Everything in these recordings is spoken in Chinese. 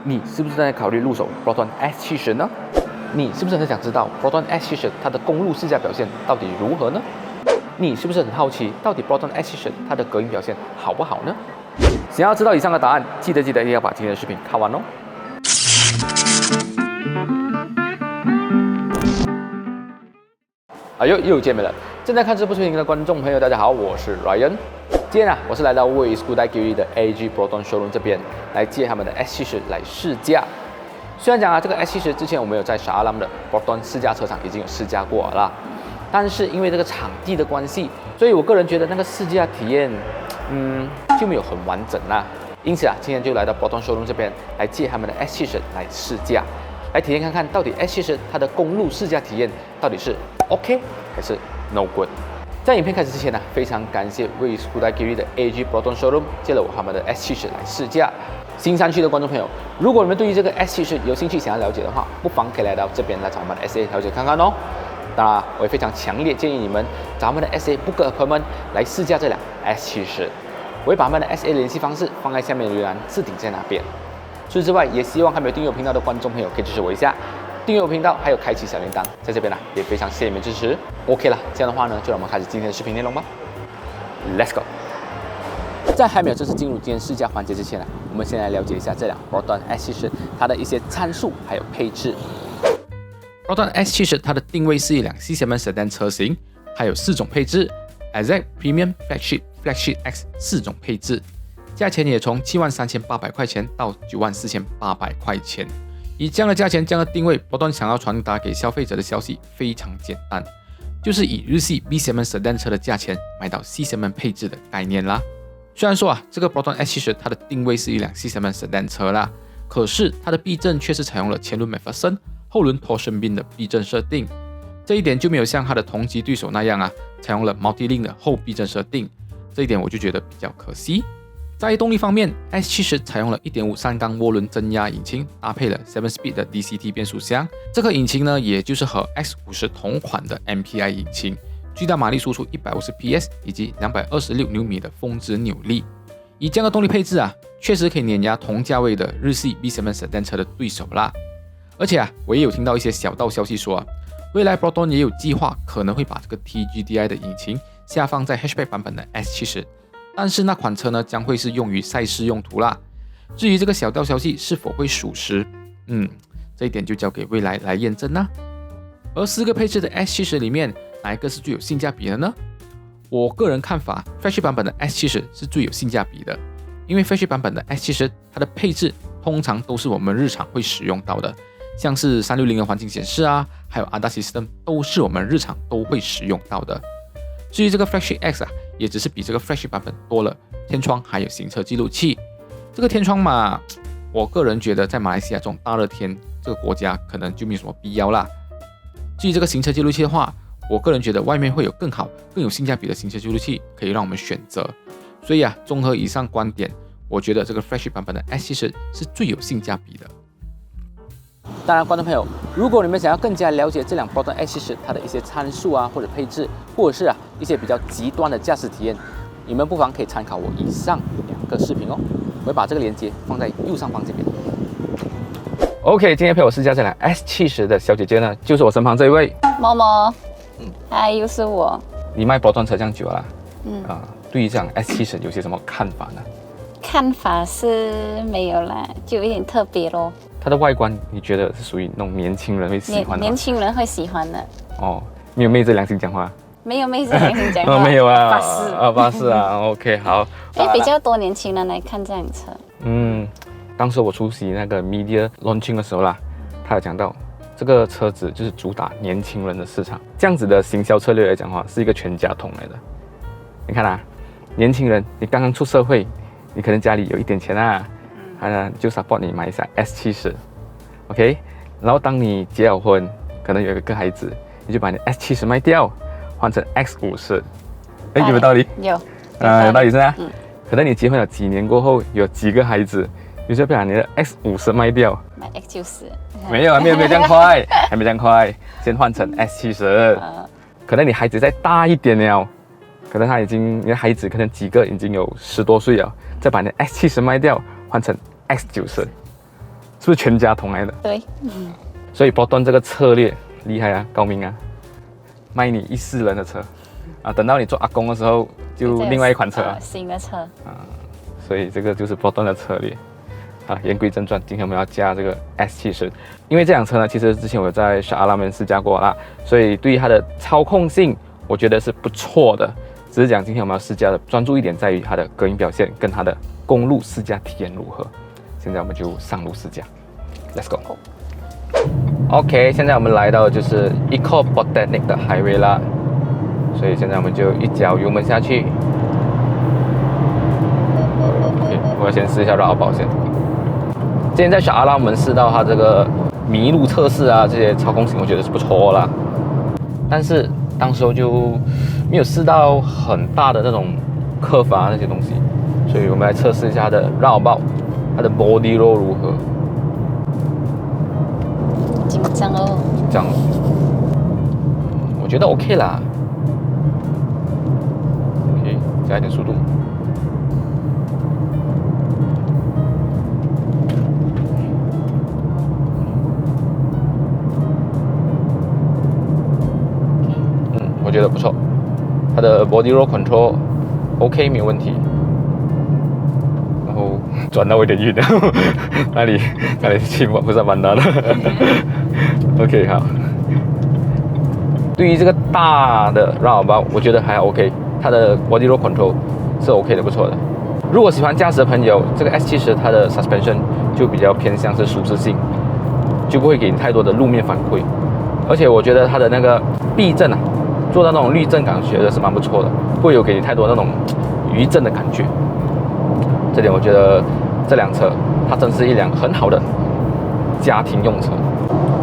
你是不是在考虑入手 Proton S70呢？你是不是很想知道 Proton S70它的公路试驾表现到底如何呢？你是不是很好奇到底 Proton S70它的隔音表现好不好呢？想要知道以上的答案，记得一定要把今天的视频看完哦。又见面了！正在看这部视频的观众朋友，大家好，我是 Ryan。今天我是来到位于 Hyundai Geely 的 AG Proton Showroom 这边来借他们的 S70来试驾。虽然讲这个 S70之前我们有在沙朗的 Proton 试驾车场已经有试驾过了啦，但是因为这个场地的关系，所以我个人觉得那个试驾体验，就没有很完整啦。因此今天就来到 Proton Showroom 这边来借他们的 S70来试驾，来体验看看到底 S70它的公路试驾体验到底是 OK 还是 No Good。在影片开始之前非常感谢位于 Hyundai Geely 的 AG Proton Showroom 借了我他们的 S70来试驾。新山区的观众朋友，如果你们对于这个 S70有兴趣想要了解的话，不妨可以来到这边来找我们的 SA 了解看看哦。当然，我也非常强烈建议你们找我们的 SA book appointment 来试驾这辆 S70。我会把他们的 SA 联系方式放在下面的留言栏置顶在那边。除此之外，也希望还没有订阅我频道的观众朋友可以支持我一下。订阅我频道，还有开启小铃铛，在这边也非常谢谢你们支持。OK 了，这样的话呢，就让我们开始今天的视频内容吧。Let's go！ 在还没有正式进入今天试驾环节之前我们先来了解一下这辆 Proton S70它的一些参数还有配置。Proton S70它的定位是一辆 C-segment sedan 车型，还有4种配置 ：Exec、Premium、Flagship、Flagship X 4种配置，价钱也从73800块钱到94800块钱。以这样的价钱，这样的定位 ，Proton 想要传达给消费者的消息非常简单，就是以日系 B-segment sedan 车的价钱买到 C-segment 配置的概念啦。虽然说这个 Proton S70它的定位是一辆 C-segment sedan 车啦，可是它的避震却是采用了前轮 McPherson 后轮 Torsion Beam 的避震设定，这一点就没有像它的同级对手那样采用了 Multi-Link 的后避震设定，这一点我就觉得比较可惜。在动力方面 ，S70 采用了 1.5 三缸涡轮增压引擎，搭配了 7-speed 的 DCT 变速箱。这颗引擎呢，也就是和 X50 同款的 MPI 引擎，最大马力输出150 PS 以及226牛米的峰值扭力。以这样的动力配置确实可以碾压同价位的日系 B-segment sedan 车的对手啦。而且我也有听到一些小道消息说未来 Proton 也有计划可能会把这个 TGDI 的引擎下放在 Hatchback 版本的 S70。但是那款车呢，将会是用于赛事用途啦。至于这个小道消息是否会属实，这一点就交给未来来验证啦。而4个配置的 S70 里面，哪一个是最有性价比的呢？我个人看法 ，Flagship 版本的 S70 是最有性价比的，因为 Flagship 版本的 S70 它的配置通常都是我们日常会使用到的，像是360的环境显示还有 ADAS System 都是我们日常都会使用到的。至于这个 Flagship X也只是比这个 Flagship 版本多了天窗还有行车记录器。这个天窗嘛，我个人觉得在马来西亚这种大热天，这个国家可能就没有什么必要啦。至于这个行车记录器的话，我个人觉得外面会有更好更有性价比的行车记录器可以让我们选择。所以综合以上观点，我觉得这个 Flagship 版本的 S70是最有性价比的。当然，观众朋友，如果你们想要更加了解这辆 Proton S70它的一些参数或者配置，或者是一些比较极端的驾驶体验，你们不妨可以参考我以上2个视频哦。我会把这个链接放在右上方这边。OK， 今天陪我试驾这辆 S70的小姐姐呢，就是我身旁这一位某某。嗨，又是我。你卖 Proton 车这样久了对于这辆 S70有些什么看法呢？看法是没有啦，就有一点特别咯。它的外观你觉得是属于那种年轻人会喜欢的？年轻人会喜欢的。哦，没有昧着良心讲话？没有昧着良心讲话。没有巴士。巴士OK 好。比较多年轻人来看这辆车。当时我出席那个 media launching 的时候啦，他有讲到这个车子就是主打年轻人的市场，这样子的行销策略来讲的话，是一个全家桶来的。你看年轻人，你刚刚出社会，你可能家里有一点钱就 support 你买一下 S70 ，OK， 然后当你结了婚，可能有一个孩子，你就把你 S70 卖掉，换成 X50，有没有道理？有道理是吧？可能你结婚了几年过后，有几个孩子，你就把你的 X50 卖掉，买 X90。没有这样快，还没这样快，先换成 S70。可能你孩子再大一点了，可能你的孩子可能几个已经有10多岁了，再把你的 S70 卖掉，换成 X90，是是不是全家桶来的？对，所以波顿这个策略厉害啊，高明啊，卖你一世人的车啊，等到你做阿公的时候就另外一款车啊，新的车啊，所以这个就是波顿的策略。啊，言归正传，今天我们要加这个 S70，因为这辆车呢，其实之前我在小阿拉门试驾过啦，所以对于它的操控性，我觉得是不错的。只是讲今天我们要试驾的专注一点在于它的隔音表现跟它的公路试驾体验如何。现在我们就上路试驾 ，Let's go。OK， 现在我们来到就是 Eco-Botanic 的 Highway 啦，所以现在我们就一脚油门下去。OK， 我要先试一下绕保先。之前在小阿拉门试到它这个麋鹿测试啊，这些操控性我觉得是不错啦，但是当时候就没有试到很大的那种curve啊那些东西，所以我们来测试一下它的绕报，它的 body roll 如何。紧张哦，紧张，我觉得 OK 啦 ，OK， 加一点速度。我觉得不错，它的 body roll control OK 没有问题。然后转到我有点晕了，哪里去不是蛮难的。OK 好。对于这个大的绕包，我觉得还 OK， 它的 body roll control 是 OK 的，不错的。如果喜欢驾驶的朋友，这个 S70它的 suspension 就比较偏向是舒适性，就不会给你太多的路面反馈，而且我觉得它的那个避震啊。做到那种滤震感觉得是蛮不错的，不会有给你太多那种余震的感觉。这点我觉得这辆车它真是一辆很好的家庭用车，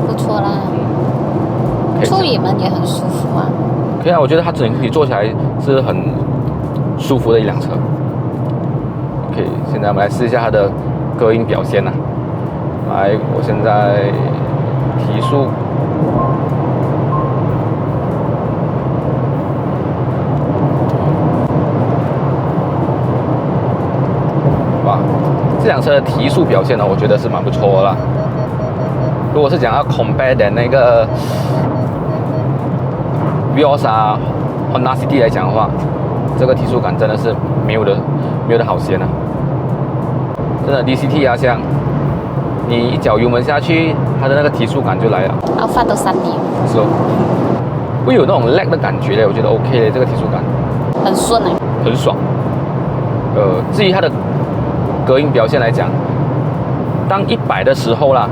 不错啦。出远门也很舒服啊。可以啊，我觉得它整体坐起来是很舒服的一辆车。OK， 现在我们来试一下它的隔音表现啊。来，我现在提速。这辆车的提速表现呢，我觉得是蛮不错的啦。如果是讲要 compare 的那个 Vios 啊 Honda City 来讲的话，这个提速感真的是没有的好些呢。真的 DCT 啊，像你一脚油门下去，它的那个提速感就来了。Alpha 都3年。是哦，会有那种 lag 的感觉嘞，我觉得 OK 嘞，这个提速感。很顺哎。很爽。至于它的隔音表现来讲，当100的时候啦，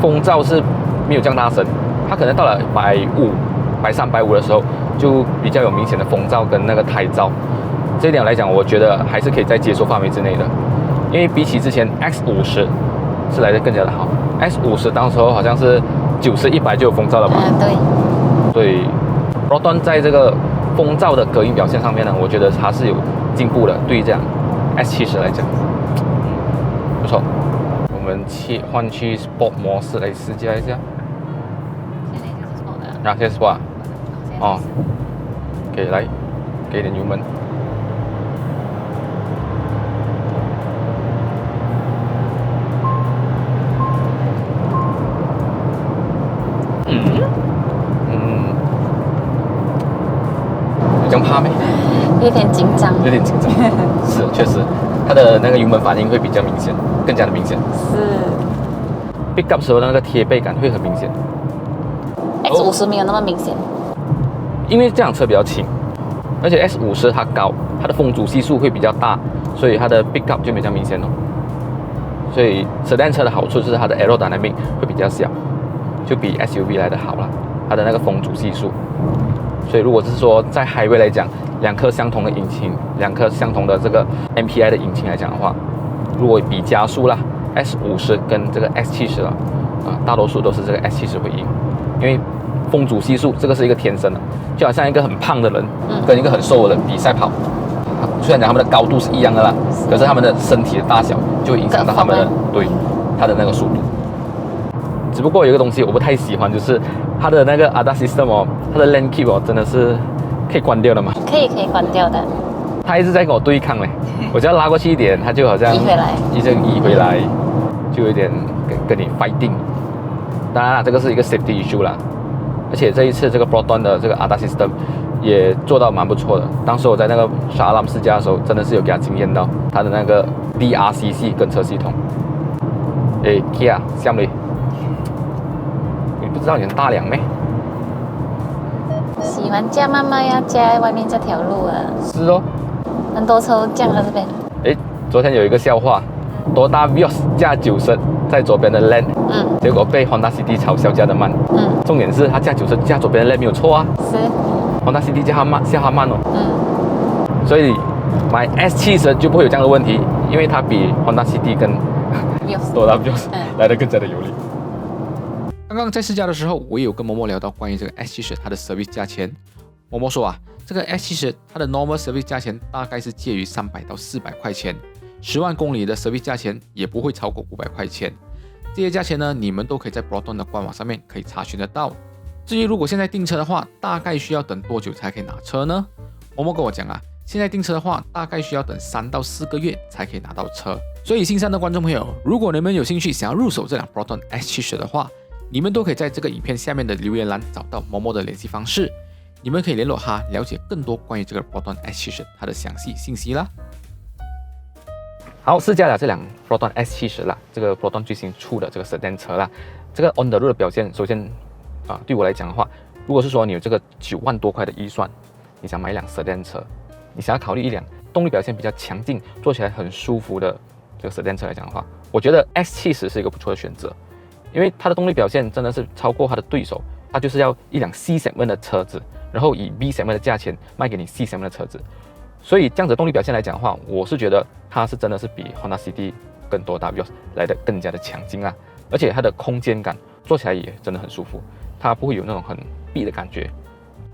风噪是没有这样大声，它可能到了150、130、150的时候，就比较有明显的风噪跟那个胎噪。这一点来讲，我觉得还是可以在接受范围之内的，因为比起之前 X50是来得更加的好。X50当时候好像是90、100就有风噪了吧？对。对 ，Proton 在这个风噪的隔音表现上面呢，我觉得它是有进步的，对于这样 S70来讲。不错，我们换去 Sport 模式来试驾一下。现在就是 Sport 的。哪些 Sport？哦，可以来，给点油门。有这样怕没？有点紧张。有点紧张。是，确实。它的那个油门反应会比较明显，更加的明显。是。pick up 时候的那个贴背感会很明显。X50没有那么明显。因为这辆车比较轻，而且 S50它高，它的风阻系数会比较大，所以它的 pick up 就比较明显哦。所以sedan车的好处就是它的 aerodynamic 会比较小，就比 SUV 来的好了，它的那个风阻系数。所以如果是说在 highway 来讲，两颗相同的引擎，两颗相同的这个 MPI 的引擎来讲的话，如果比加速啦 ，S50跟这个 S70啦，大多数都是这个 S70会赢，因为风阻系数这个是一个天生的，就好像一个很胖的人跟一个很瘦的人比赛跑，虽然讲他们的高度是一样的啦，可是他们的身体的大小就会影响到他们的他的那个速度。只不过有一个东西我不太喜欢，就是它的那个 ADAS system 哦，它的 lane keep 哦，真的是可以关掉的嘛？可以关掉的。他一直在跟我对抗嘞，我只要拉过去一点，他就好像移回来，一直移回来，就有点跟你 fighting。当然了，这个是一个 safety issue 啦，而且这一次这个 Proton 的这个 ADAS system 也做到蛮不错的。当时我在那个沙拉姆试驾的时候，真的是有给他惊艳到他的那个 DRCC 跟车系统。Kia 下面，你不知道你很大量咩？喜欢驾慢慢要驾在外面这条路啊。是哦。很多车都降了这边。昨天有一个笑话，Toyota Vios 驾90在左边的 lane， 结果被 Honda City 嘲笑驾得慢。重点是他驾90驾左边的 lane 没有错啊。是。Honda City 叫他慢，笑他慢哦。所以买 S70就不会有这样的问题，因为它比 Honda City 跟 Toyota Vios 来得更加的有力。刚刚在试驾的时候，我也有跟嬷嬷聊到关于这个 S70它的 service 价钱。嬷嬷说啊，这个 S70它的 normal service 价钱大概是介于300到400块钱，10万公里的 service 价钱也不会超过500块钱。这些价钱呢，你们都可以在 Proton 的官网上面可以查询得到。至于如果现在订车的话，大概需要等多久才可以拿车呢？嬷嬷跟我讲啊，现在订车的话，大概需要等3到4个月才可以拿到车。所以新山的观众朋友，如果你们有兴趣想要入手这辆 Proton S70的话，你们都可以在这个影片下面的留言栏找到嬷嬷的联系方式，你们可以联络他，了解更多关于这个 Proton S70它的详细信息啦。好，试驾了这辆 Proton S70啦，这个 Proton 最新出的这个 sedan 车啦，这个 on the road 的表现，首先对我来讲的话，如果是说你有这个9万多块的预算，你想买一辆 sedan 车，你想要考虑一辆动力表现比较强劲、坐起来很舒服的这个 sedan 车来讲的话，我觉得 S70是一个不错的选择，因为它的动力表现真的是超过它的对手，它就是要一辆 C segment 的车子，然后以 B segment 的价钱卖给你 C segment 的车子，所以这样子的动力表现来讲的话，我是觉得它是真的是比 Honda City 跟Toyota Vios 来的更加的强劲啊，而且它的空间感坐起来也真的很舒服，它不会有那种很闭的感觉，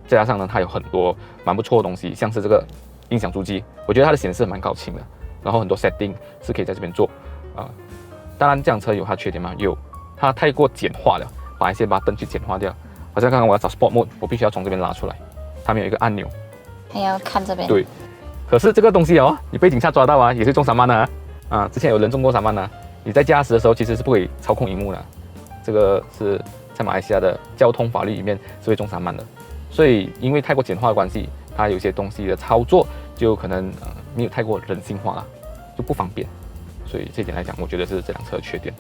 再加上呢，它有很多蛮不错的东西，像是这个音响主机，我觉得它的显示蛮高清的，然后很多 setting 是可以在这边做当然这辆车有它的缺点吗？有，它太过简化了，把一些button去简化掉，好像刚刚我要找 Sport Mode， 我必须要从这边拉出来，它没有一个按钮，还要看这边。对，可是这个东西哦，你被警察抓到啊，也是中3万的之前有人中过3万的，你在驾驶的时候其实是不可以操控荧幕的，这个是在马来西亚的交通法律里面是会中3万的，所以因为太过简化的关系，它有些东西的操作就可能没有太过人性化了，就不方便，所以这一点来讲，我觉得是这辆车的缺点。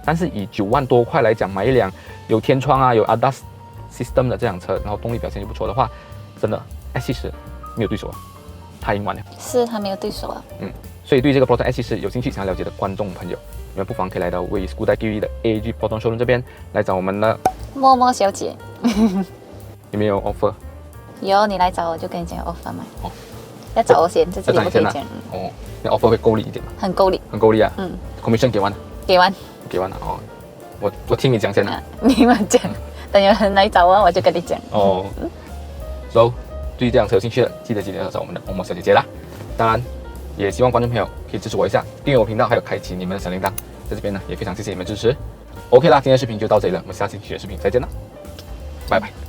但是以9万多块来讲，买一辆有天窗有 ADAS system 的这辆车，然后动力表现就不错的话，真的 S70没有对手啊，太硬完了。是他没有对手啊。所以对这个 Proton S70有兴趣想要了解的观众朋友，你们不妨可以来到位于 Skoda Kiwi 的 AAG Proton Showroom 这边来找我们的默默小姐。有没有 offer？ 有，你来找我就跟你讲 offer 嘛。要找我先，这里不可以讲。那 offer 会够力一点吗？很够力。很够力啊。commission 给完了。给完了我听你讲先啊。你们讲，等有人来找我就跟你讲。So 对这辆车有兴趣的，记得要找我们的默默小姐姐啦。当然，也希望观众朋友可以支持我一下，订阅我频道，还有开启你们的小铃铛。在这边呢，也非常谢谢你们支持。OK 啦，今天的视频就到这里了，我们下期的视频再见啦，拜拜。